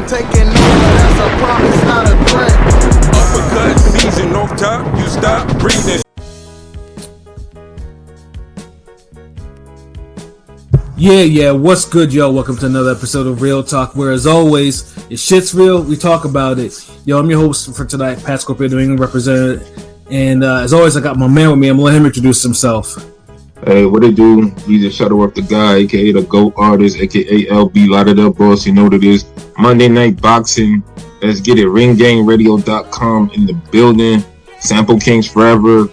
I'm taking over, that's a promise, not a threat. Uppercut, season off top, you stop breathing. Yeah, what's good, yo? Welcome to another episode of Real Talk, where as always, if shit's real, we talk about it. Yo, I'm your host for tonight, Pat Scorpio, New England representative. And as always, I got my man with me. I'm gonna let him introduce himself. Hey, what it do? He's a Shutterworth the guy, aka the GOAT artist, aka LB Lauderdale boss. You know what it is. Monday Night Boxing. Let's get it. RingGangRadio.com in the building. Sample Kings forever.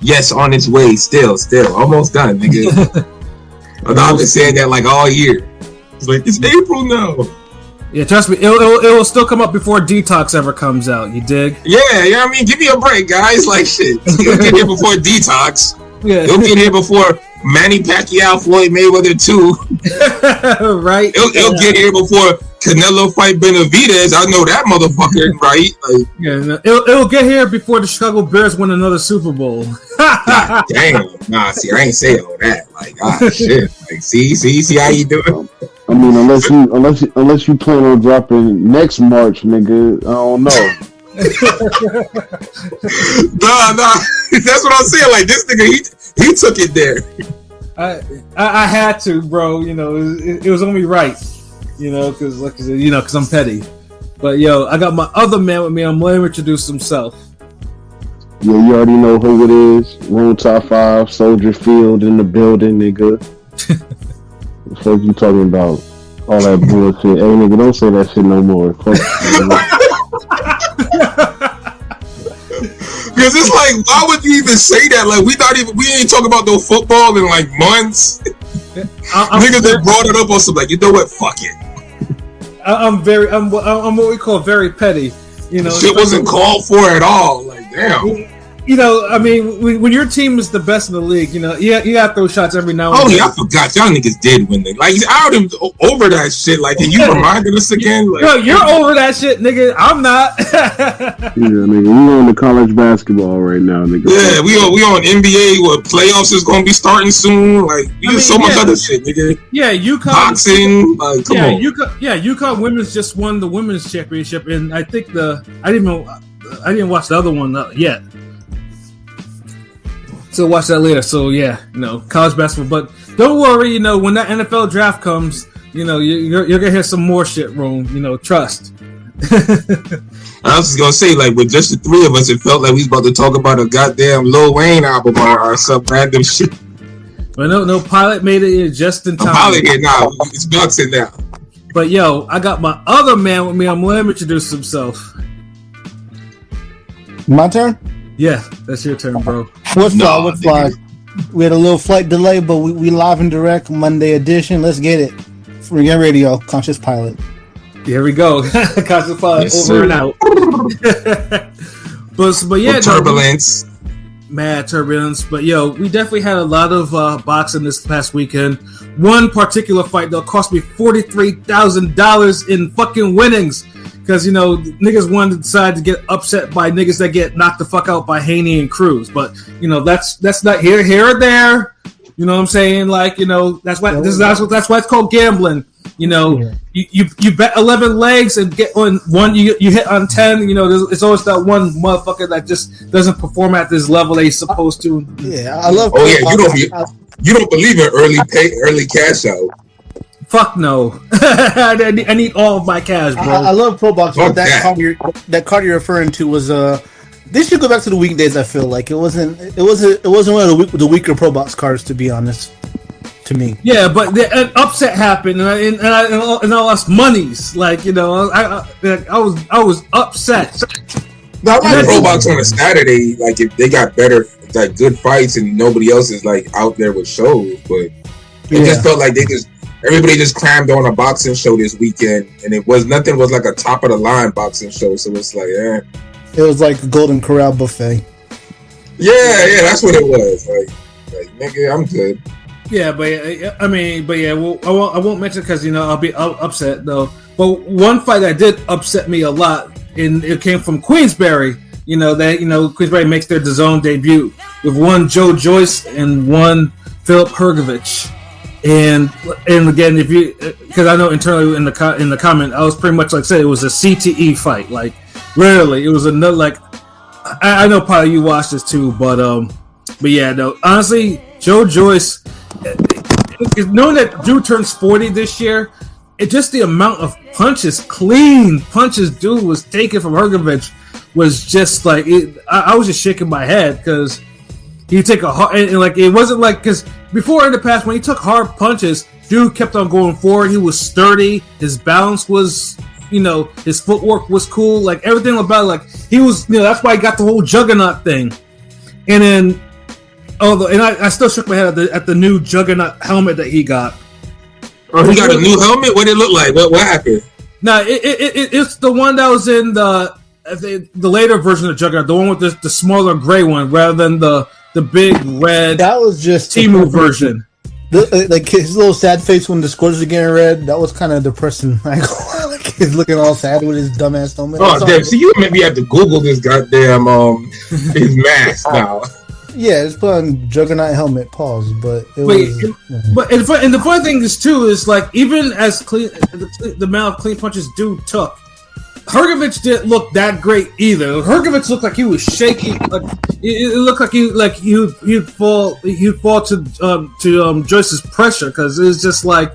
Yes, on its way. Still. Almost done, nigga. I've been saying that like all year. It's like, it's April now. Yeah, trust me, it will still come up before Detox ever comes out. You dig? Yeah, I mean, give me a break, guys. Like, shit. It'll get here before Detox. Yeah. It'll get here before Manny Pacquiao, Floyd Mayweather 2. Right? It'll get here before Canelo fight Benavidez. I know that motherfucker, right? Like, yeah, no, it'll get here before the Chicago Bears win another Super Bowl. God damn. Nah, see, I ain't saying all that. Like, shit. Like, see how you doing? I mean, unless you plan on dropping next March, nigga, I don't know. Nah. That's what I'm saying. Like, this nigga, he took it there. I had to, bro. You know, it was only right. You know, because like I said, because I'm petty. But yo, I got my other man with me. I'm letting him introduce himself. Yeah, you already know who it is. Room Top 5, Soldier Field in the building, nigga. What the fuck you talking about? All that bullshit. Hey, nigga, don't say that shit no more. Fuck. Because it's like, why would you even say that? Like, we ain't talking about no football in like months. Niggas that brought it up on some like, you know what? Fuck it. I'm what we call very petty. You know, shit wasn't called for at all. Like, damn. You know, I mean, when your team is the best in the league, you know, you got to throw shots every now and then. Oh, yeah, I forgot. Y'all niggas did win it. Like, I already over that shit. Like, can you remind us again? Like, yo, you're over that shit, nigga. I'm not. Yeah, nigga, we on the college basketball right now, nigga. Yeah, we on NBA. What playoffs is gonna be starting soon? Like, so much other shit, nigga. Yeah, UConn boxing. Like, come on. UConn women's just won the women's championship, and I think I didn't watch the other one yet. So watch that later. So yeah, college basketball. But don't worry, when that NFL draft comes, you're gonna hear some more shit, Rome. Trust. I was just gonna say, like, with just the three of us, it felt like we was about to talk about a goddamn Lil Wayne album or some random shit. But no, Pilot made it just in time. Pilot here now. It's boxing now. But yo, I got my other man with me. I'm letting him introduce himself. My turn? Yeah, that's your turn, bro. What's fly? We had a little flight delay, but we live and direct Monday edition. Let's get it. Ring Gang Radio, Conscious Pilot. Here we go. Conscious Pilot, yes, over sir. and out. but yeah, turbulence. Mad turbulence. But yo, we definitely had a lot of boxing this past weekend. One particular fight that cost me $43,000 in fucking winnings. Because, niggas wanted to decide to get upset by niggas that get knocked the fuck out by Haney and Cruz. But, that's not here or there. You know what I'm saying? Like, that's why it's called gambling. You bet 11 legs and get on one, you hit on 10. It's always that one motherfucker that just doesn't perform at this level they're supposed to. Yeah, I love. Oh yeah, you don't believe in early cash out. Fuck no. I need all of my cash, bro. I love pro boxing. That card you're referring to was this should go back to the weekdays. I feel like it wasn't one of the weaker pro box cards, to be honest. To me, yeah, but an upset happened, and I lost monies. Like, I was upset. Not like pro box on a Saturday. Like, if they got better, like, good fights, and nobody else is like out there with shows, but it just felt like everybody just crammed on a boxing show this weekend, and nothing was like a top of the line boxing show. So it's like, it was like a Golden Corral buffet. Yeah, that's what it was. Like nigga, I'm good. Yeah, well, I won't mention because I'll be upset though. But one fight that did upset me a lot, and it came from Queensberry. Queensberry makes their DAZN debut with one Joe Joyce and one Filip Hrgovic. And again, if you, because I know internally in the comment, I was pretty much like say it was a CTE fight. Like literally, it was another like. I know probably you watched this too, but yeah, no. Honestly, Joe Joyce, knowing that Drew turns 40 this year, it just the amount of clean punches, dude was taking from Hrgovic was just like I was just shaking my head because he take a hard and like it wasn't like because before in the past when he took hard punches, dude kept on going forward. He was sturdy. His balance was. His footwork was cool. Like everything about it, like he was. That's why he got the whole Juggernaut thing. And then, I still shook my head at the new Juggernaut helmet that he got. Oh, he got a new helmet. What did it look like? What happened? No, it's the one that was in the later version of Juggernaut, the one with the smaller gray one, rather than the big red. That was just Timu version. Like his little sad face when the scores are getting red. That was kind of depressing. Like he's looking all sad with his dumbass helmet. Oh, damn! So you maybe have to Google this goddamn his mask now. Yeah, it's put on Juggernaut helmet. Pause, but it was. And the funny thing is too is like even as clean the amount of clean punches dude took, Hrgovic didn't look that great either. Hrgovic looked like he was shaking. Like it looked like he'd fall to Joyce's pressure because it was just like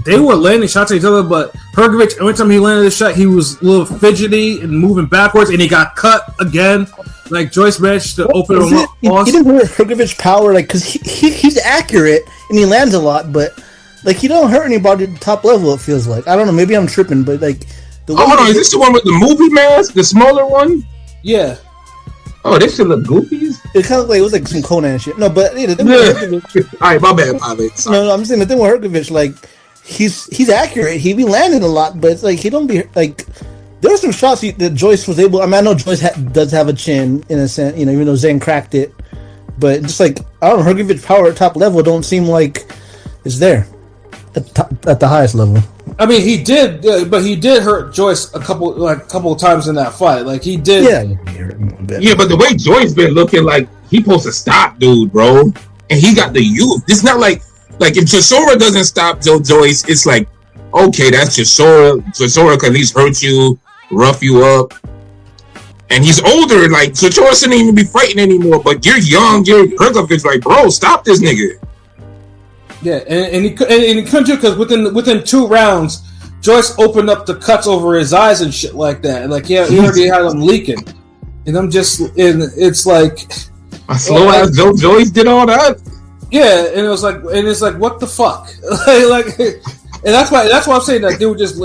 they were landing shots at each other. But Hrgovic, every time he landed a shot, he was a little fidgety and moving backwards, and he got cut again. Like Joyce managed to open him up. He didn't hurt Hrgovic power, like because he's accurate and he lands a lot, but like he don't hurt anybody at the top level. It feels like I don't know. Maybe I'm tripping, but like. Hold on, is this the one with the movie mask, the smaller one? Yeah. Oh, they should look goofies. It kind of like it was like some Conan shit. No, but yeah, all right, my bad, pilot. No, I'm saying the thing with Hrgovic, like he's accurate. He be landing a lot, but it's like he don't be like. There were some shots that Joyce was able. I mean, I know Joyce does have a chin in a sense, even though Zane cracked it. But just like I don't know, Hrgovic's power at top level don't seem like it's there at the highest level. I mean, he did, but he did hurt Joyce a couple of times in that fight. Like he did. Yeah, but the way Joyce been looking, like he supposed to stop, dude, bro, and he got the youth. It's not like if Chisora doesn't stop Joe Joyce, it's like okay, that's Chisora can at least hurt you, rough you up, and he's older. Like Chisora shouldn't even be fighting anymore. But you're young, you're Hrgovic, like bro, stop this nigga. Yeah, and he couldn't do it because within 2 rounds, Joyce opened up the cuts over his eyes and shit like that. And like, yeah, he already had them leaking. And it's like a slow ass Joe Joyce did all that. Yeah, and it's like what the fuck, and that's why I'm saying that they were just they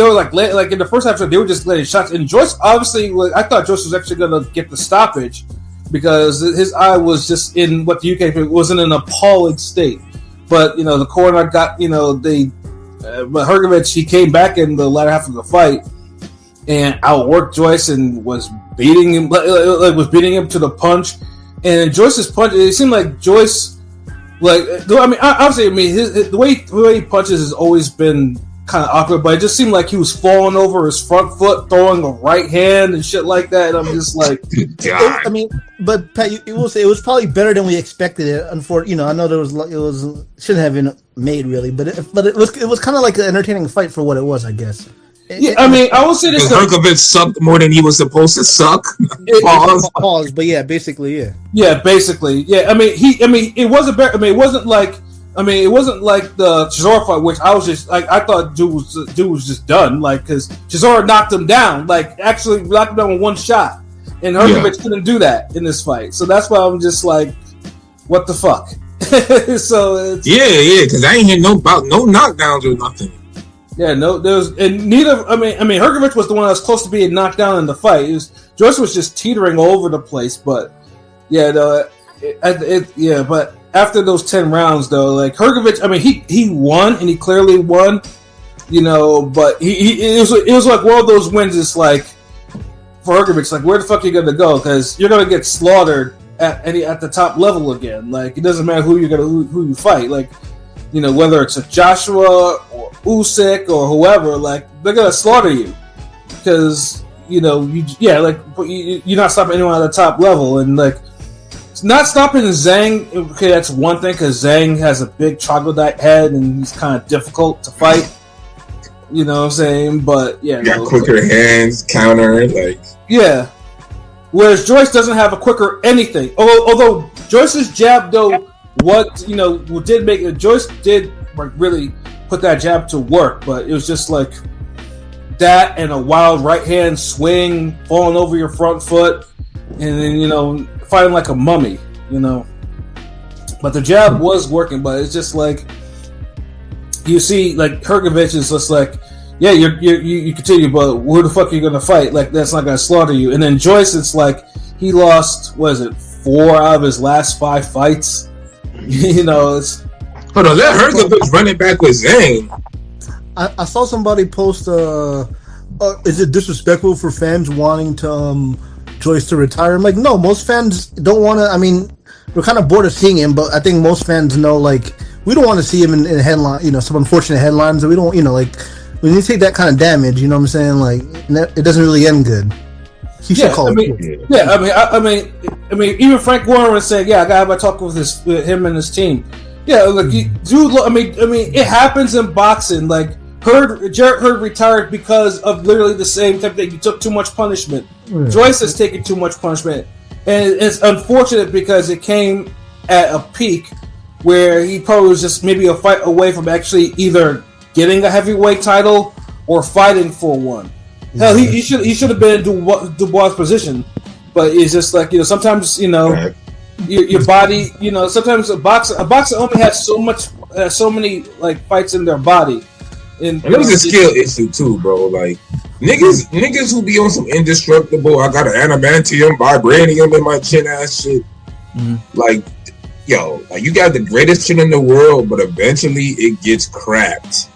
were like in the first episode they were just letting shots. And Joyce obviously, I thought Joyce was actually gonna get the stoppage. Because his eye was just in what the UK was in an appalling state, but the corner got but Hrgovic he came back in the latter half of the fight and outworked Joyce and was beating him to the punch. And Joyce's punch, it seemed like Joyce, the way he punches has always been kind of awkward, but it just seemed like he was falling over his front foot, throwing a right hand and shit like that. And I'm just like, but Pat, you will say it was probably better than we expected it. Unfortunately, I know it was shouldn't have been made really, but it was kind of like an entertaining fight for what it was, I guess. I will say this: Hrgovic sucked more than he was supposed to suck. Pause. But yeah, basically, yeah. Yeah, basically, yeah. It wasn't better. It wasn't like the Chisora fight, which I was just like, I thought dude was just done, like because Chisora knocked him down, like actually knocked him down with one shot, and Hrgovic couldn't do that in this fight. So that's why I'm just like, what the fuck? So it's, because I ain't hear no knockdowns or nothing. Yeah, no, there was, and neither. Hrgovic was the one that was close to being knocked down in the fight. Joyce was just teetering all over the place, but but after those 10 rounds, though, like Hrgovic, he won and he clearly won, but it was like one of those wins. It's like for Hrgovic, like where the fuck are you gonna go? Because you're gonna get slaughtered at the top level again. Like it doesn't matter who you fight. Like whether it's a Joshua or Usyk or whoever, like they're gonna slaughter you because you're not stopping anyone at the top level, and like not stopping Zhang. Okay, that's one thing because Zhang has a big troglodyte head and he's kind of difficult to fight. You know what I'm saying? But yeah, got quicker hands, counter, like yeah. Whereas Joyce doesn't have a quicker anything. Although Joyce's jab, though, did make it. Joyce did really put that jab to work, but it was just like that and a wild right hand swing, falling over your front foot, and then fighting like a mummy. But the jab was working, but it's just like you see, like Hrgovic is just like. Yeah, you continue, but who the fuck are you gonna fight? Like that's not gonna slaughter you. And then Joyce, it's like he lost. What is it? 4 out of his last 5 fights. It's. Hold on, let Hrgovic run it back with Zhang. I saw somebody post. Is it disrespectful for fans wanting to Joyce to retire? I'm like, no, most fans don't want to. I mean, we're kind of bored of seeing him, but I think most fans know like we don't want to see him in headline. Some unfortunate headlines that we don't. When you take that kind of damage, you know what I'm saying? Like, it doesn't really end good. He should call it. Yeah, I mean, even Frank Warren was saying, "Yeah, I gotta have a talk with him and his team." Yeah, like, dude. I mean, it happens in boxing. Like, Jarrett Hurd retired because of literally the same type thing. You took too much punishment. Joyce has taken too much punishment, and it's unfortunate because it came at a peak where he probably was just maybe a fight away from actually either getting a heavyweight title or fighting for one. Hell, he should have been in Dubois' position, but it's just like sometimes your body sometimes a boxer only has so many like fights in their body. And it was a skill issue too, bro. Like niggas who be on some indestructible. I got an adamantium, vibranium in my chin ass shit. Like. Yo, like you got the greatest shit in the world, but eventually it gets cracked.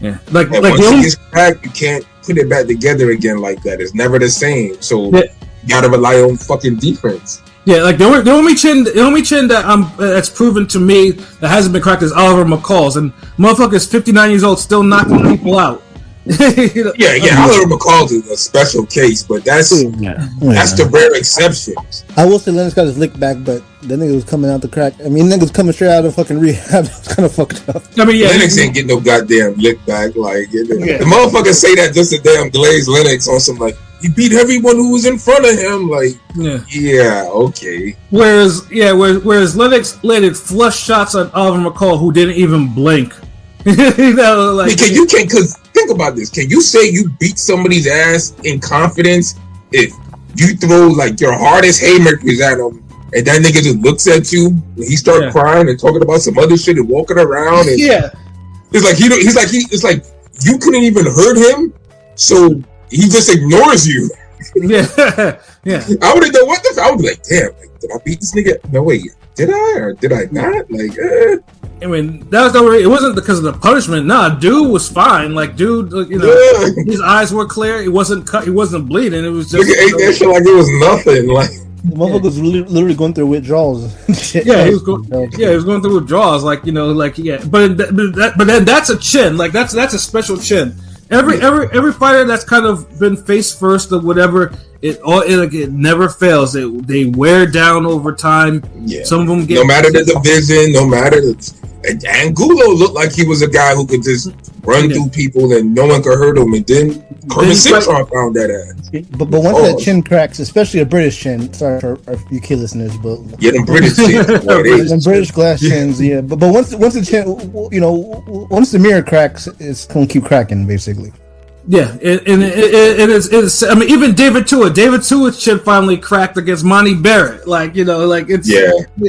Yeah, like once it gets cracked, you can't put it back together again like that. It's never the same. So you gotta rely on fucking defense. Yeah, like the only chin that that's proven to me that hasn't been cracked is Oliver McCall's, and motherfucker's 59 years old, still knocking people out. Oliver McCall's is a special case, but that's the rare exceptions. I will say Lennox got his lick back, but the nigga was coming out the crack. I mean, nigga was coming straight out of fucking rehab. It was kind of fucked up. I mean, Lennox ain't getting no goddamn lick back. Like the motherfuckers say that just to damn glaze Lennox on some like he beat everyone who was in front of him. Like okay. Whereas Lennox landed flush shots on Oliver McCall who didn't even blink. Because think about this. Can you say you beat somebody's ass in confidence if you throw like your hardest haymakers at him and that nigga just looks at you and he start crying and talking about some other shit and walking around and it's like you couldn't even hurt him, so he just ignores you. I would have done what the I would be like, damn, like, did I beat this nigga? No way. Did I or did I not? Like, I mean, that was it wasn't because of the punishment. Nah, dude was fine. Like, dude, his eyes were clear. He wasn't cut. He wasn't bleeding. It was just nigga ate that shit like it was nothing. Like the motherfucker was literally going through withdrawals. He was going through withdrawals. Like but then that's a chin. Like that's a special chin. Every fighter that's kind of been face first or whatever, it never fails. They wear down over time. Yeah. Some of them get no matter the division, no matter Angulo looked like he was a guy who could just run through people and no one could hurt him. And then Carmen Citron found that ass. But once that chin cracks, especially a British chin. Sorry for our UK listeners, but them British chins, them British glass chins. Yeah, but once the chin, once the mirror cracks, it's gonna keep cracking basically. Yeah, it is. I mean, even David Tua's chin finally cracked against Monty Barrett. Like it's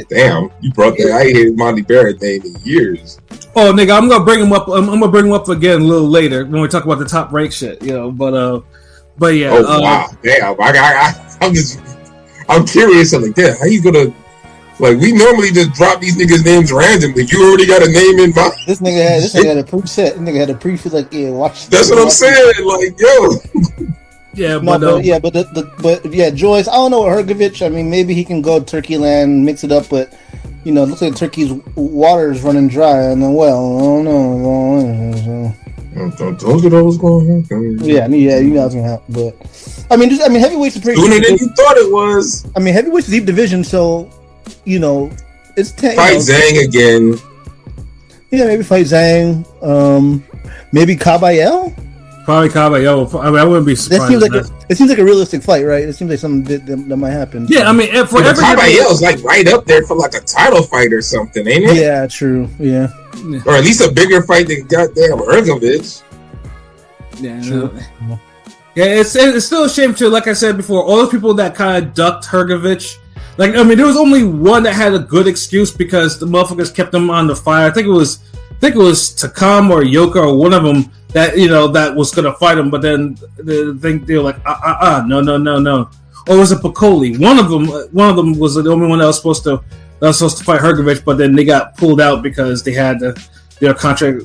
damn, you brought that. I ain't heard Monty Barrett name in years. Oh, nigga, I'm gonna bring him up. I'm gonna bring him up again a little later when we talk about the top rank shit. But yeah. Oh wow, damn! I'm curious. I'm like, damn, how you gonna? Like, we normally just drop these niggas' names randomly. You already got a name in mind. This nigga had a preset. This nigga had a preset. Like, watch. That's what I'm saying. Like, yo. Yeah, but Joyce. I don't know what Hrgovic. I mean, maybe he can go Turkey land, mix it up, but it looks like Turkey's water is running dry in the well. I don't know. Those are those going to happen. Yeah, you know what's gonna happen. But I mean, heavyweight's a pretty sooner than you thought it was. I mean, heavyweight's a deep division, so it's 10. Fight Zhang again. Yeah, maybe fight Zhang. Maybe Caballero. Probably Caballero. I mean, I wouldn't be surprised. It seems like a realistic fight, right? It seems like something that might happen. Yeah, I mean, for every Caballero's like right up there for like a title fight or something, ain't it? Yeah, true. Yeah, or at least a bigger fight than goddamn Hrgovic. Yeah, true. Yeah, it's still a shame too. Like I said before, all the people that kind of ducked Hrgovic. Like, I mean, there was only one that had a good excuse because the motherfuckers kept him on the fire. I think it was Takam or Yoka or one of them that that was gonna fight him, but then they were like, no. Or was it Piccoli? One of them was the only one that was supposed to fight Hrgovic, but then they got pulled out because they had their contract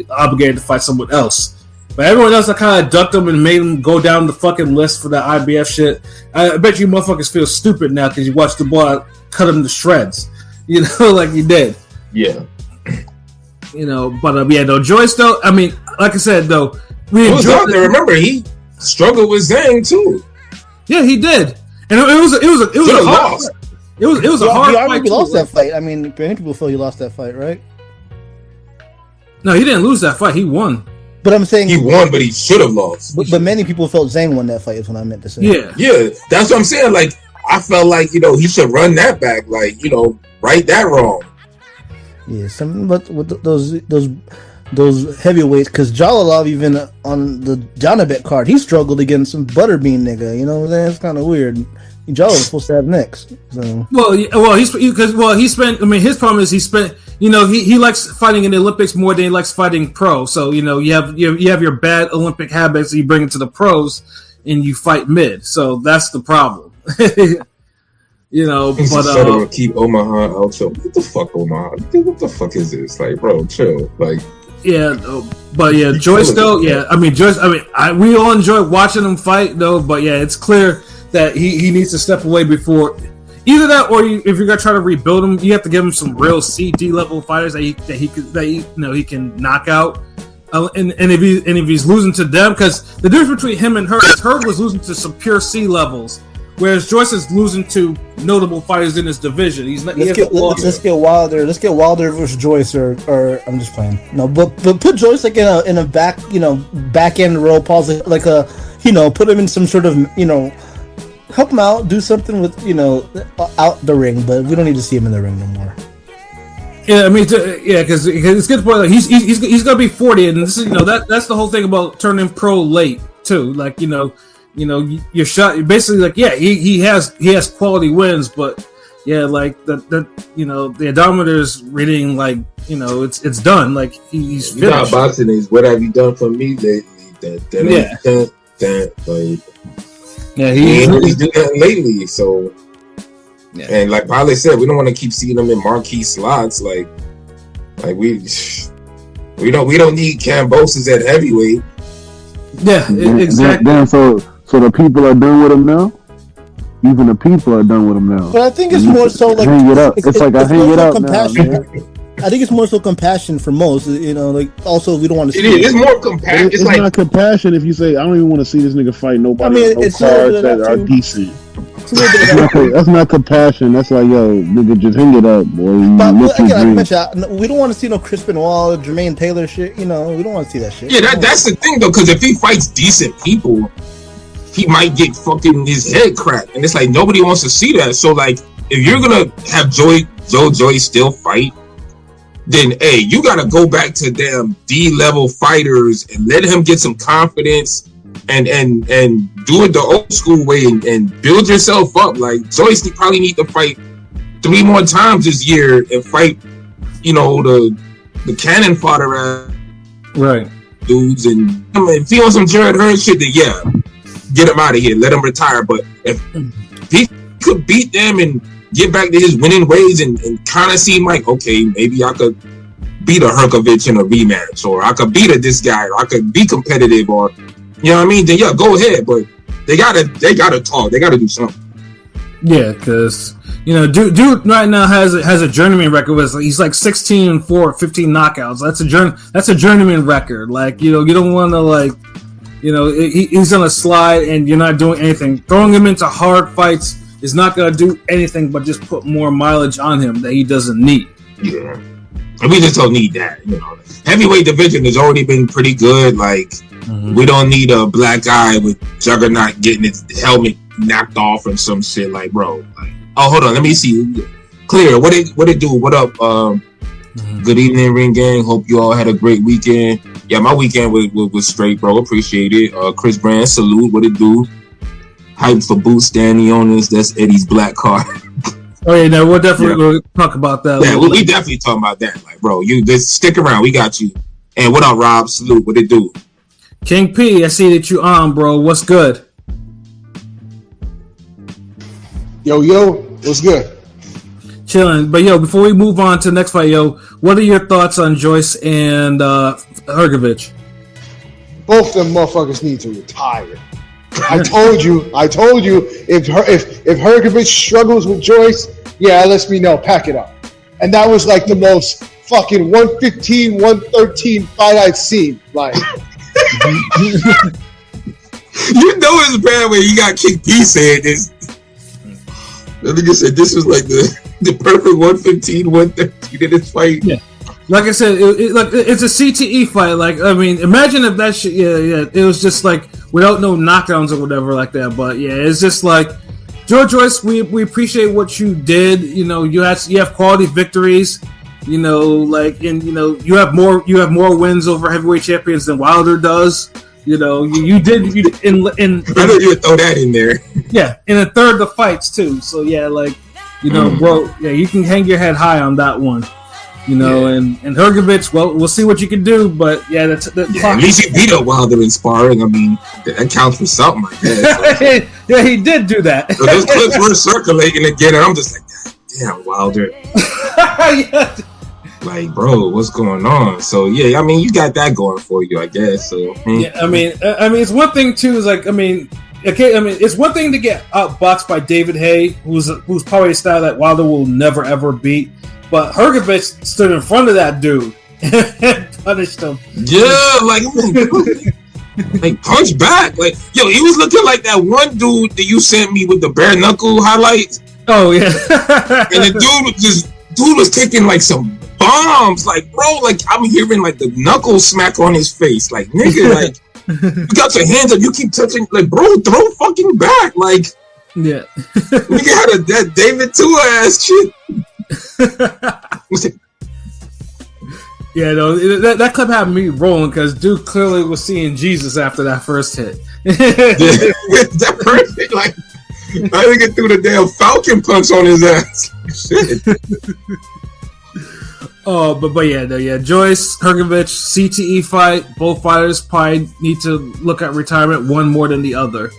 obligated to fight someone else. But everyone else that kind of ducked them and made them go down the fucking list for the IBF shit. I bet you motherfuckers feel stupid now because you watched the boy cut them to shreds, like you did. Yeah. But no, Joyce though. I mean, like I said though, we was out there. Remember, he struggled with Zhang too. Yeah, he did, and it was a hard fight. It was a hard fight. He lost that fight. I mean, many people feel he lost that fight, right? No, he didn't lose that fight. He won. But I'm saying he won, but he should have lost. But many people felt Zhang won that fight. Is what I meant to say. Yeah, that's what I'm saying. Like, I felt like he should run that back. Like, right that wrong. Yeah, something about with those heavyweights, because Jalalov, even on the Janabek card, he struggled against some butterbean nigga. That's kind of weird. Jalal was supposed to have next. So he spent. I mean, his problem is he spent. He likes fighting in the Olympics more than he likes fighting pro. So you have your bad Olympic habits, and you bring it to the pros, and you fight mid. So that's the problem. But keep Omaha out. So what the fuck, Omaha? What the fuck is this? Like, bro, chill. Like, Joyce though. Yeah, I mean Joyce. I mean, we all enjoy watching him fight though. But yeah, it's clear that he needs to step away before either that, or if you're gonna try to rebuild him, you have to give him some real CD level fighters that he can knock out. And if he's losing to them, because the difference between him and Herb is Herb was losing to some pure C levels. Whereas Joyce is losing to notable fighters in his division. Let's get Wilder. Let's get Wilder versus Joyce, or I'm just playing. No, but put Joyce like in a back back end role, pause like put him in some sort of help him out, do something with out the ring. But we don't need to see him in the ring no more. Yeah, I mean, because it's good point. Like he's gonna be 40, and this is that's the whole thing about turning pro late too. Like your shot basically like he has quality wins, but like the odometer's reading like it's done. Like he's finished. Boxing is what have you done for me lately? He ain't really do that lately. So and like Pilot said, we don't want to keep seeing him in marquee slots. Like we don't need Cambosos at heavyweight. Yeah, exactly. Then so the people are done with him now. Even the people are done with him now. But I think it's more so like hang it up. It's like I hang it up now. I think it's more so compassion for most. Like also we don't want to. It's more compassion. It's like, not compassion if you say I don't even want to see this nigga fight nobody. I mean, no cards that are decent. That's not compassion. That's like, yo, nigga, just hang it up, boy. But again, like I mentioned, we don't want to see no Chris Benoit, Jermaine Taylor shit. We don't want to see that shit. Yeah, that's the thing though, because if he fights decent people, he might get fucking his head cracked, and it's like nobody wants to see that. So like, if you're gonna have Joe Joyce still fight, then hey, you gotta go back to damn D-level fighters and let him get some confidence. And do it the old school way and build yourself up. Like Joyce probably need to fight 3 more times this year and fight, the cannon fodder right dudes. And if he wants some Jared Hearn shit, then get him out of here, let him retire. But if he could beat them and get back to his winning ways and kind of seem like, okay, maybe I could beat a Hrgovic in a rematch, or I could beat this guy, or I could be competitive, or you know what I mean? Then go ahead, but they gotta talk. They gotta do something. Yeah, because dude right now has a journeyman record. He's like 16-4, 15 knockouts. That's a journeyman record. Like you don't want to he's gonna slide and you're not doing anything. Throwing him into hard fights is not going to do anything but just put more mileage on him that he doesn't need. Yeah. And we just don't need that. Heavyweight division has already been pretty good. Like, we don't need a black guy with Juggernaut getting his helmet knocked off or some shit. Like, bro. Like, oh, hold on. Let me see. Clear. What it do? What up? Good evening, Ring Gang. Hope you all had a great weekend. Yeah, my weekend was straight, bro. Appreciate it. Chris Brand, salute. What it do? Hype for Boots Danny Owners. That's Eddie's black card. Oh yeah, no, we'll definitely talk about that. Yeah, we definitely talking about that. Like, bro, you just stick around. We got you. And what up, Rob? Salute. What it do? King P, I see that you on, bro. What's good? Yo, what's good? Chilling. But yo, before we move on to the next fight, yo, what are your thoughts on Joyce and Hrgovic? Both them motherfuckers need to retire. I told you. If Hrgovic struggles with Joyce, yeah, let me know. Pack it up. And that was like the most fucking 115, 113 fight I'd seen. Like, you know it's bad when you got King P saying this. That nigga said this was like the perfect 115, 113 in this fight. Yeah. Like I said, it's a CTE fight. Like, I mean, imagine if that shit, it was just like without no knockdowns or whatever like that. But yeah, it's just like, Joe Joyce, we appreciate what you did. You have quality victories. Like, and you have more wins over heavyweight champions than Wilder does. You did in I know you would throw that in there. Yeah, in a third of the fights too. So yeah, like, bro, yeah, you can hang your head high on that one. And Hrgovic, well, we'll see what you can do, but yeah, at least he beat up Wilder in sparring. I mean, that counts for something, I guess. Yeah, he did do that. So those clips were circulating again, and I'm just like, damn, Wilder. Yeah. Like, bro, what's going on? So yeah, I mean, you got that going for you, I guess. So yeah, I mean, it's one thing too. Is like, it's one thing to get outboxed by David Haye, who's probably a style that Wilder will never ever beat. But Hrgovic stood in front of that dude and punished him. Yeah, like punch back. Like, yo, he was looking like that one dude that you sent me with the bare knuckle highlights. Oh yeah, and the dude was taking like some bombs. Like, bro, like I'm hearing like the knuckle smack on his face. Like, nigga, like you got your hands up, you keep touching. Like, bro, throw fucking back. Like, yeah, nigga had that David Tua ass shit. Yeah, no, that clip had me rolling because dude clearly was seeing Jesus after that first hit. That first hit, like, I think it threw the damn Falcon punch on his ass. Shit. Oh, but yeah, Joyce, Hrgovic, CTE fight. Both fighters probably need to look at retirement, one more than the other.